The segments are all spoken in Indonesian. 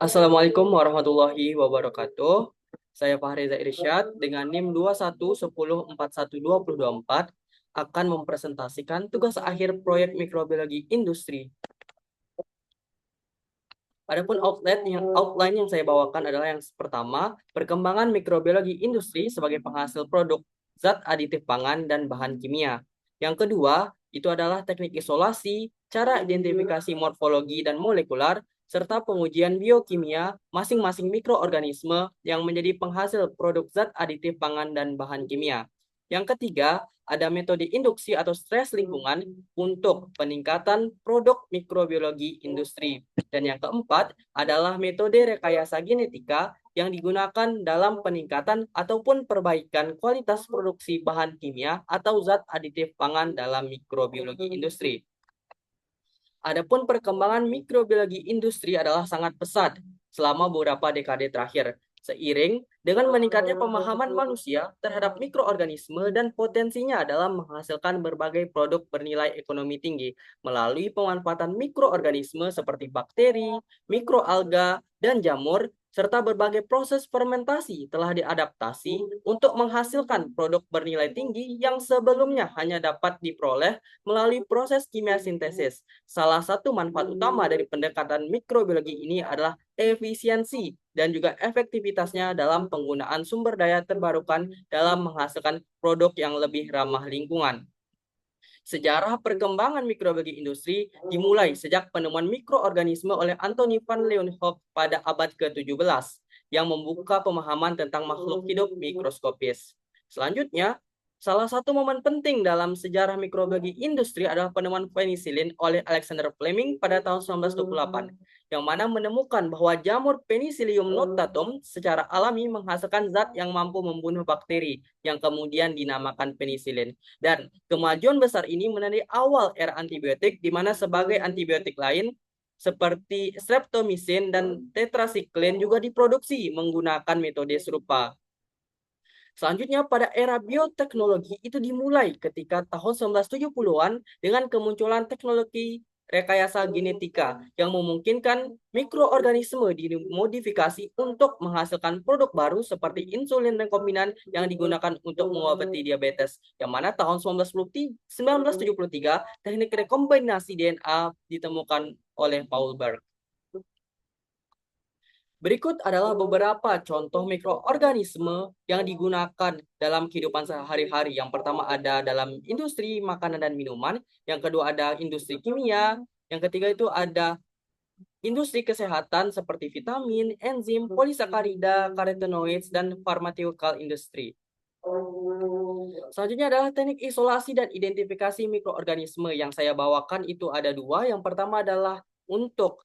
Assalamualaikum warahmatullahi wabarakatuh. Saya Fahriza Irsyad dengan NIM 2110412024 akan mempresentasikan tugas akhir proyek mikrobiologi industri. Adapun outline yang saya bawakan adalah yang pertama, perkembangan mikrobiologi industri sebagai penghasil produk zat aditif pangan dan bahan kimia. Yang kedua, itu adalah teknik isolasi, cara identifikasi morfologi dan molekular, serta pengujian biokimia masing-masing mikroorganisme yang menjadi penghasil produk zat aditif pangan dan bahan kimia. Yang ketiga, ada metode induksi atau stres lingkungan untuk peningkatan produk mikrobiologi industri. Dan yang keempat adalah metode rekayasa genetika yang digunakan dalam peningkatan ataupun perbaikan kualitas produksi bahan kimia atau zat aditif pangan dalam mikrobiologi industri. Adapun perkembangan mikrobiologi industri adalah sangat pesat selama beberapa dekade terakhir, seiring dengan meningkatnya pemahaman manusia terhadap mikroorganisme dan potensinya dalam menghasilkan berbagai produk bernilai ekonomi tinggi melalui pemanfaatan mikroorganisme seperti bakteri, mikroalga, dan jamur, serta berbagai proses fermentasi telah diadaptasi untuk menghasilkan produk bernilai tinggi yang sebelumnya hanya dapat diperoleh melalui proses kimia sintesis. Salah satu manfaat utama dari pendekatan mikrobiologi ini adalah efisiensi dan juga efektivitasnya dalam penggunaan sumber daya terbarukan dalam menghasilkan produk yang lebih ramah lingkungan. Sejarah perkembangan mikrobiologi industri dimulai sejak penemuan mikroorganisme oleh Anthony van Leeuwenhoek pada abad ke-17 yang membuka pemahaman tentang makhluk hidup mikroskopis. Selanjutnya, salah satu momen penting dalam sejarah mikrobiologi industri adalah penemuan penisilin oleh Alexander Fleming pada tahun 1928, yang mana menemukan bahwa jamur Penicillium notatum secara alami menghasilkan zat yang mampu membunuh bakteri, yang kemudian dinamakan penisilin. Dan kemajuan besar ini menandai awal era antibiotik, di mana sebagai antibiotik lain seperti streptomycin dan tetracycline juga diproduksi menggunakan metode serupa. Selanjutnya pada era bioteknologi itu dimulai ketika tahun 1970-an dengan kemunculan teknologi rekayasa genetika yang memungkinkan mikroorganisme dimodifikasi untuk menghasilkan produk baru seperti insulin rekombinan yang digunakan untuk mengobati diabetes. Yang mana tahun 1973 teknik rekombinasi DNA ditemukan oleh Paul Berg. Berikut adalah beberapa contoh mikroorganisme yang digunakan dalam kehidupan sehari-hari. Yang pertama ada dalam industri makanan dan minuman, yang kedua ada industri kimia, yang ketiga itu ada industri kesehatan seperti vitamin, enzim, polisakarida, carotenoids, dan pharmaceutical industry. Selanjutnya adalah teknik isolasi dan identifikasi mikroorganisme yang saya bawakan itu ada dua. Yang pertama adalah untuk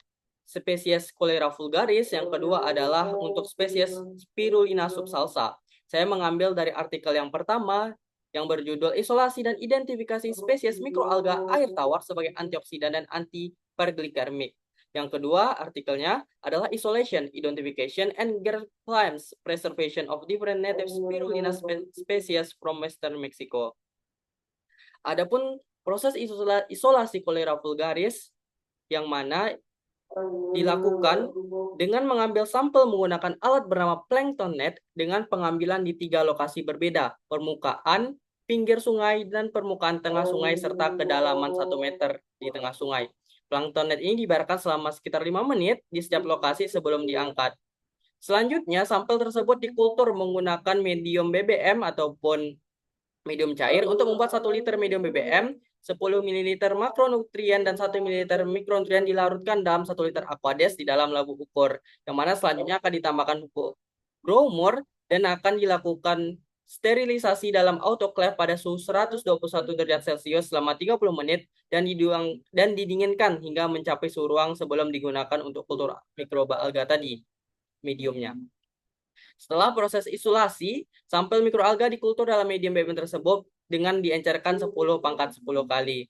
spesies Cholera vulgaris, yang kedua adalah untuk spesies Spirulina subsalsa. Saya mengambil dari artikel yang pertama yang berjudul Isolasi dan Identifikasi Spesies Mikroalga Air Tawar sebagai Antioksidan dan Antiperglicermic. Yang kedua artikelnya adalah Isolation, Identification, and Germplasm Preservation of Different Native Spirulina Species from Western Mexico. Adapun proses isolasi Cholera vulgaris yang mana dilakukan dengan mengambil sampel menggunakan alat bernama plankton net dengan pengambilan di 3 lokasi berbeda, permukaan, pinggir sungai, dan permukaan tengah sungai serta kedalaman 1 meter di tengah sungai. Plankton net ini dibiarkan selama sekitar 5 menit di setiap lokasi sebelum diangkat. Selanjutnya, sampel tersebut dikultur menggunakan medium BBM ataupun medium cair untuk membuat 1 liter medium BBM, 10 ml makronutrien dan 1 ml mikronutrien dilarutkan dalam 1 liter aquades di dalam labu ukur, yang mana selanjutnya akan ditambahkan pupuk growmore dan akan dilakukan sterilisasi dalam autoclave pada suhu 121 derajat Celcius selama 30 menit dan didinginkan hingga mencapai suhu ruang sebelum digunakan untuk kultur mikroba alga tadi, mediumnya. Setelah proses isolasi, sampel mikroalga dikultur dalam medium BBM tersebut dengan diencerkan 10⁻10 kali.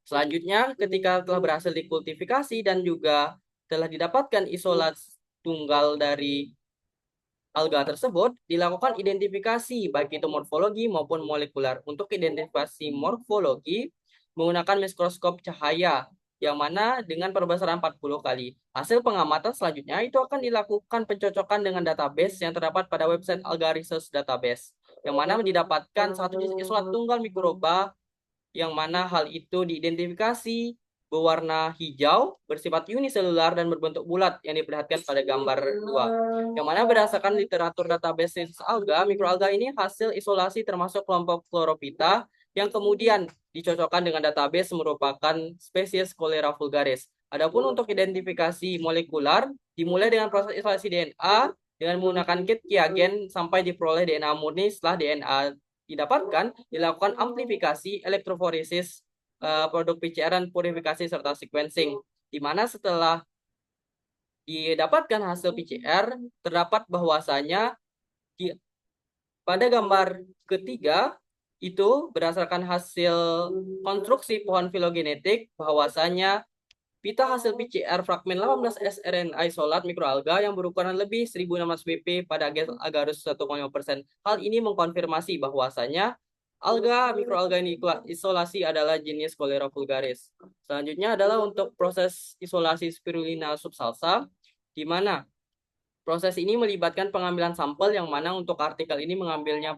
Selanjutnya, ketika telah berhasil dikultifikasi dan juga telah didapatkan isolat tunggal dari alga tersebut, dilakukan identifikasi baik itu morfologi maupun molekular. Untuk identifikasi morfologi menggunakan mikroskop cahaya yang mana dengan perbesaran 40 kali. Hasil pengamatan selanjutnya itu akan dilakukan pencocokan dengan database yang terdapat pada website Alga Research Database, yang mana didapatkan satu jenis isolat tunggal mikroba, yang mana hal itu diidentifikasi berwarna hijau, bersifat uniselular dan berbentuk bulat yang diperlihatkan pada gambar 2. Yang mana berdasarkan literatur database alga, mikroalga ini hasil isolasi termasuk kelompok Chlorophyta yang kemudian dicocokkan dengan database merupakan spesies Cholera vulgaris. Adapun untuk identifikasi molekular dimulai dengan proses isolasi DNA dengan menggunakan kit Qiagen sampai diperoleh DNA murni. Setelah DNA didapatkan, dilakukan amplifikasi, elektroforesis, produk PCR dan purifikasi serta sequencing. Di mana setelah didapatkan hasil PCR, terdapat bahwasanya di, pada gambar ketiga itu berdasarkan hasil konstruksi pohon filogenetik bahwasanya pita hasil PCR fragmen 18 sRNA isolat mikroalga yang berukuran lebih 1600 pp pada agarus 1,5%. Hal ini mengkonfirmasi bahwasanya mikroalga ini isolasi adalah jenis Cholera vulgaris. Selanjutnya adalah untuk proses isolasi spirulina subsalsa, di mana proses ini melibatkan pengambilan sampel yang mana untuk artikel ini mengambilnya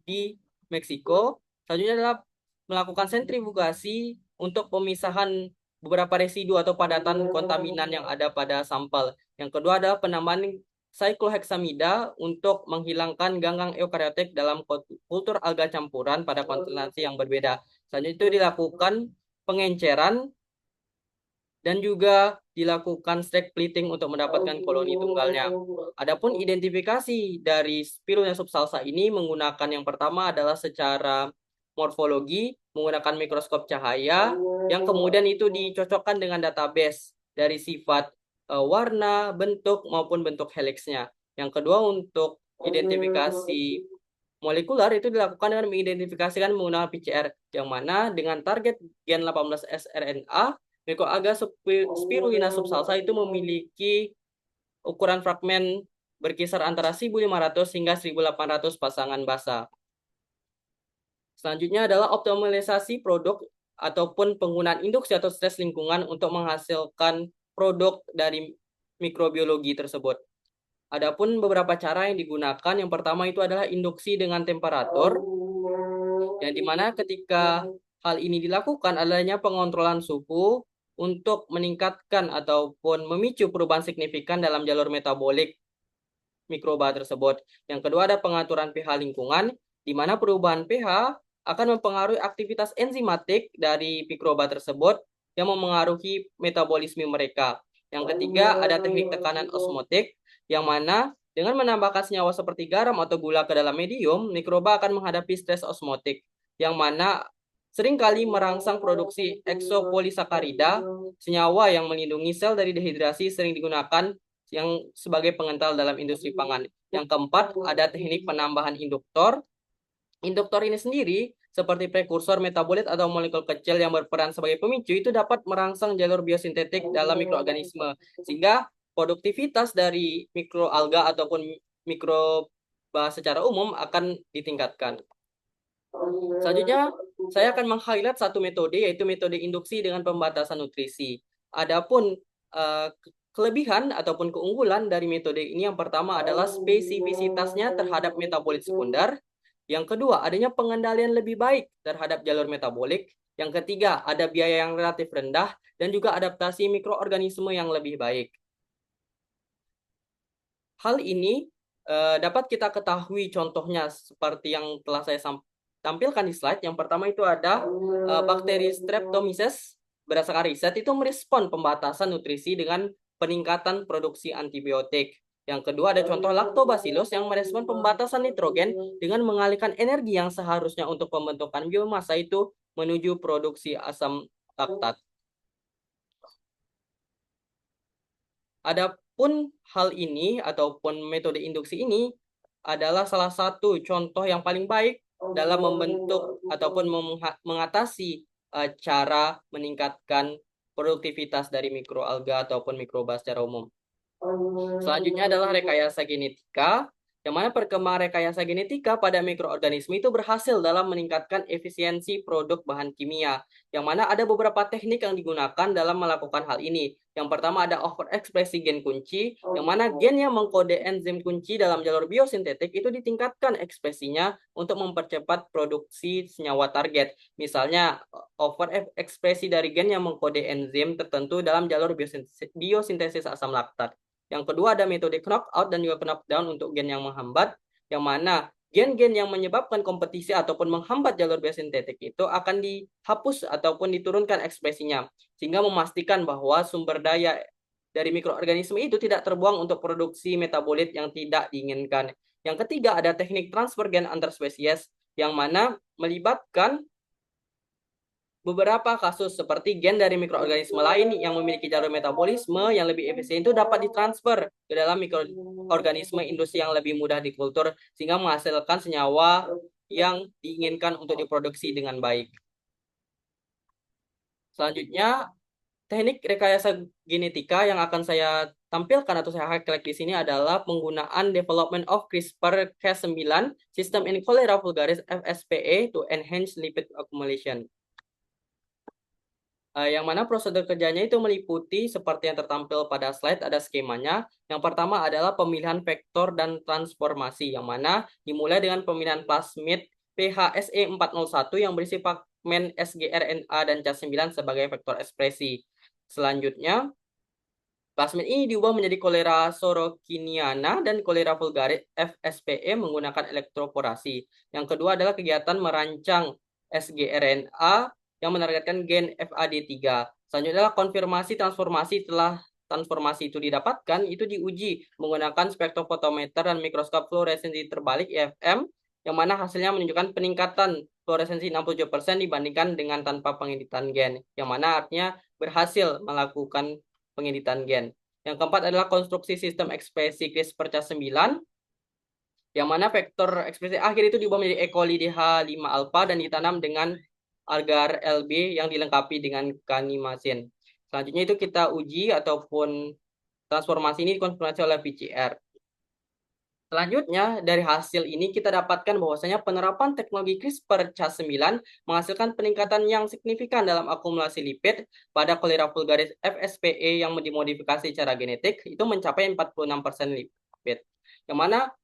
di Meksiko. Selanjutnya adalah melakukan sentrifugasi untuk pemisahan beberapa residu atau padatan kontaminan yang ada pada sampel. Yang kedua adalah penambahan cyclohexamida untuk menghilangkan ganggang eukariotik dalam kultur alga campuran pada konsentrasi yang berbeda. Selanjutnya itu dilakukan pengenceran dan juga dilakukan stack splitting untuk mendapatkan koloni tunggalnya. Adapun identifikasi dari Spirulina subsalsa ini menggunakan yang pertama adalah secara morfologi menggunakan mikroskop cahaya yang kemudian itu dicocokkan dengan database dari sifat warna, bentuk maupun bentuk helixnya. Yang kedua untuk identifikasi molekular itu dilakukan dengan mengidentifikasikan menggunakan PCR yang mana dengan target gen 18 sRNA mikroalga Spirulina subsalsa itu memiliki ukuran fragmen berkisar antara 1.500 hingga 1.800 pasangan basa. Selanjutnya adalah optimalisasi produk ataupun penggunaan induksi atau stres lingkungan untuk menghasilkan produk dari mikrobiologi tersebut. Adapun beberapa cara yang digunakan, yang pertama itu adalah induksi dengan temperatur, yang dimana ketika hal ini dilakukan adanya pengontrolan suhu untuk meningkatkan ataupun memicu perubahan signifikan dalam jalur metabolik mikroba tersebut. Yang kedua ada pengaturan pH lingkungan, di mana perubahan pH akan mempengaruhi aktivitas enzimatik dari mikroba tersebut yang memengaruhi metabolisme mereka. Yang ketiga ada teknik tekanan osmotik, yang mana dengan menambahkan senyawa seperti garam atau gula ke dalam medium, mikroba akan menghadapi stres osmotik, yang mana seringkali merangsang produksi eksopolisakarida, senyawa yang melindungi sel dari dehidrasi sering digunakan yang sebagai pengental dalam industri pangan. Yang keempat, ada teknik penambahan induktor. Induktor ini sendiri seperti prekursor metabolit atau molekul kecil yang berperan sebagai pemicu itu dapat merangsang jalur biosintetik dalam mikroorganisme sehingga produktivitas dari mikroalga ataupun mikroba secara umum akan ditingkatkan. Selanjutnya, saya akan meng-highlight satu metode, yaitu metode induksi dengan pembatasan nutrisi. Adapun kelebihan ataupun keunggulan dari metode ini, yang pertama adalah spesifisitasnya terhadap metabolit sekunder. Yang kedua, adanya pengendalian lebih baik terhadap jalur metabolik. Yang ketiga, ada biaya yang relatif rendah dan juga adaptasi mikroorganisme yang lebih baik. Hal ini dapat kita ketahui contohnya seperti yang telah saya tampilkan di slide. Yang pertama itu ada bakteri Streptomyces. Berdasarkan riset itu merespon pembatasan nutrisi dengan peningkatan produksi antibiotik. Yang kedua ada contoh Lactobacillus yang merespon pembatasan nitrogen dengan mengalihkan energi yang seharusnya untuk pembentukan biomasa itu menuju produksi asam laktat. Adapun hal ini ataupun metode induksi ini adalah salah satu contoh yang paling baik dalam membentuk ataupun mengatasi cara meningkatkan produktivitas dari mikroalga ataupun mikroba secara umum. Selanjutnya adalah rekayasa genetika. Yang mana perkembangan rekayasa genetika pada mikroorganisme itu berhasil dalam meningkatkan efisiensi produk bahan kimia. Yang mana ada beberapa teknik yang digunakan dalam melakukan hal ini. Yang pertama ada overekspresi gen kunci, yang mana gen yang mengkode enzim kunci dalam jalur biosintetik itu ditingkatkan ekspresinya untuk mempercepat produksi senyawa target. Misalnya, overekspresi dari gen yang mengkode enzim tertentu dalam jalur biosintesis asam laktat. Yang kedua ada metode knockout dan juga knockdown untuk gen yang menghambat, yang mana gen-gen yang menyebabkan kompetisi ataupun menghambat jalur biosintetik itu akan dihapus ataupun diturunkan ekspresinya, sehingga memastikan bahwa sumber daya dari mikroorganisme itu tidak terbuang untuk produksi metabolit yang tidak diinginkan. Yang ketiga ada teknik transfer gen antar spesies, yang mana melibatkan beberapa kasus seperti gen dari mikroorganisme lain yang memiliki jalur metabolisme yang lebih efisien itu dapat ditransfer ke dalam mikroorganisme industri yang lebih mudah dikultur sehingga menghasilkan senyawa yang diinginkan untuk diproduksi dengan baik. Selanjutnya, teknik rekayasa genetika yang akan saya tampilkan atau saya highlight di sini adalah penggunaan development of CRISPR-Cas9 system in Cholera vulgaris FSPA to enhance lipid accumulation. Yang mana prosedur kerjanya itu meliputi seperti yang tertampil pada slide, ada skemanya. Yang pertama adalah pemilihan vektor dan transformasi, yang mana dimulai dengan pemilihan plasmid PHSE401 yang berisi fragmen sgRNA dan Cas9 sebagai vektor ekspresi. Selanjutnya, plasmid ini diubah menjadi Cholera sorokiniana dan Cholera vulgaris FSPE menggunakan elektroporasi. Yang kedua adalah kegiatan merancang sgRNA yang menargetkan gen FAD3. Selanjutnya adalah konfirmasi transformasi. Setelah transformasi itu didapatkan, itu diuji menggunakan spektrofotometer dan mikroskop fluoresensi terbalik (IFM), yang mana hasilnya menunjukkan peningkatan fluoresensi 67% dibandingkan dengan tanpa pengeditan gen, yang mana artinya berhasil melakukan pengeditan gen. Yang keempat adalah konstruksi sistem ekspresi CRISPR-Cas9, yang mana vektor ekspresi akhir itu diubah menjadi E. coli DH5-alpha dan ditanam dengan agar LB yang dilengkapi dengan kanimasin. Selanjutnya itu kita uji ataupun transformasi ini dikonfirmasi oleh PCR. Selanjutnya, dari hasil ini kita dapatkan bahwasanya penerapan teknologi CRISPR-Cas9 menghasilkan peningkatan yang signifikan dalam akumulasi lipid pada Cholera vulgaris FSPE yang dimodifikasi secara genetik itu mencapai 46% lipid. Yang mana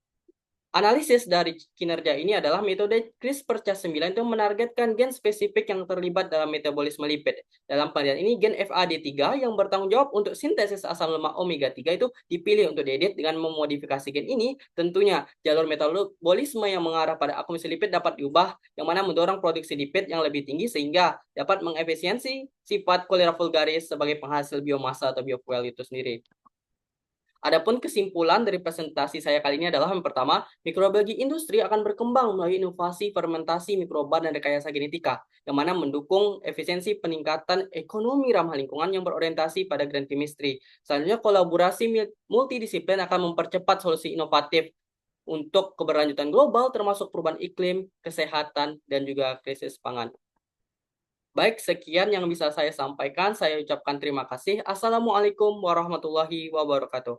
analisis dari kinerja ini adalah metode CRISPR-Cas9 itu menargetkan gen spesifik yang terlibat dalam metabolisme lipid. Dalam penelitian ini, gen FAD3 yang bertanggung jawab untuk sintesis asam lemak omega 3 itu dipilih untuk diedit dengan memodifikasi gen ini. Tentunya jalur metabolisme yang mengarah pada akumulasi lipid dapat diubah, yang mana mendorong produksi lipid yang lebih tinggi sehingga dapat mengefisiensi sifat Cholera vulgaris sebagai penghasil biomasa atau biofuel itu sendiri. Adapun kesimpulan dari presentasi saya kali ini adalah yang pertama, mikrobiologi industri akan berkembang melalui inovasi fermentasi mikroba dan rekayasa genetika, yang mana mendukung efisiensi peningkatan ekonomi ramah lingkungan yang berorientasi pada green chemistry. Selanjutnya, kolaborasi multidisiplin akan mempercepat solusi inovatif untuk keberlanjutan global, termasuk perubahan iklim, kesehatan, dan juga krisis pangan. Baik, sekian yang bisa saya sampaikan. Saya ucapkan terima kasih. Assalamualaikum warahmatullahi wabarakatuh.